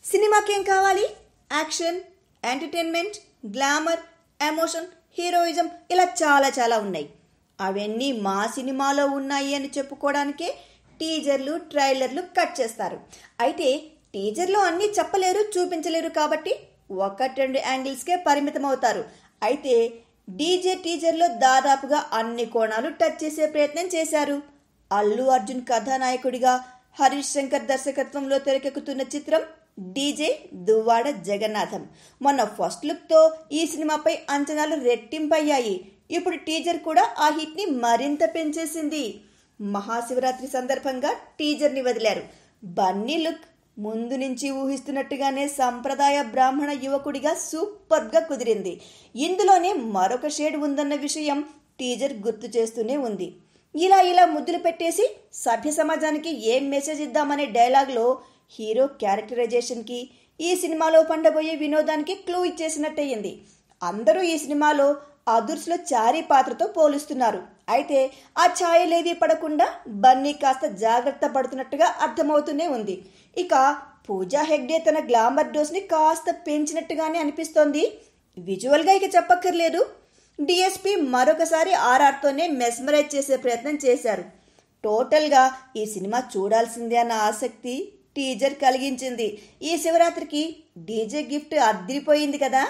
సినిమాకేం కావాలి? Action, entertainment, glamour, emotion, heroism ఇలా చాలా చాలా ఉన్నాయి. అవన్నీ మా సినిమాలో ఉన్నాయి అని చెప్పుకోవడానికే టీజర్లు, ట్రైలర్లు కట్ చేస్తారు. అయితే టీజర్లో అన్నీ చెప్పలేరు, చూపించలేరు కాబట్టి ఒకటి రెండు యాంగిల్స్కే పరిమితం అవుతారు. అయితే డీజే టీజర్లో దాదాపుగా అన్ని కోణాలు టచ్ చేసే ప్రయత్నం చేశారు. అల్లు అర్జున్ కథానాయకుడిగా హరీష్ శంకర్ దర్శకత్వంలో తెరకెక్కుతున్న చిత్రం డీజే దువ్వాడ జగన్నాథం. మొన్న ఫస్ట్ లుక్తో ఈ సినిమాపై అంచనాలు రెట్టింపయ్యాయి. ఇప్పుడు టీజర్ కూడా ఆ హిట్ ని మరింత పెంచేసింది. మహాశివరాత్రి సందర్భంగా టీజర్ ని వదిలారు. బన్నీ లుక్ ముందు నుంచి ఊహిస్తున్నట్టుగానే సంప్రదాయ బ్రాహ్మణ యువకుడిగా సూపర్ గా కుదిరింది. ఇందులోనే మరొక షేడ్ ఉందన్న విషయం టీజర్ గుర్తు చేస్తూనే ఉంది. ఇలా ముద్దులు పెట్టేసి సభ్య సమాజానికి ఏం మెసేజ్ ఇద్దామనే డైలాగ్లో హీరో క్యారెక్టరైజేషన్కి ఈ సినిమాలో పండబోయే వినోదానికి క్లూ ఇచ్చేసినట్టయింది. అందరూ ఈ సినిమాలో అదుర్స్లో చారీ పాత్రతో పోలుస్తున్నారు. అయితే ఆ ఛాయలేవీ పడకుండా బన్నీ కాస్త జాగ్రత్త పడుతున్నట్టుగా అర్థమవుతూనే ఉంది. ఇక పూజా హెగ్డే తన గ్లామర్ డోస్ని కాస్త పెంచినట్టుగానే అనిపిస్తోంది. విజువల్గా ఇక చెప్పక్కర్లేదు. డిఎస్పి మరొకసారి ఆర్ఆర్తోనే మెస్మరైజ్ చేసే ప్రయత్నం చేశారు. టోటల్గా ఈ సినిమా చూడాల్సిందే అన్న ఆసక్తి టీజర్ కలిగించింది. ఈ శివరాత్రికి డీజే గిఫ్ట్ అదిరిపోయింది కదా.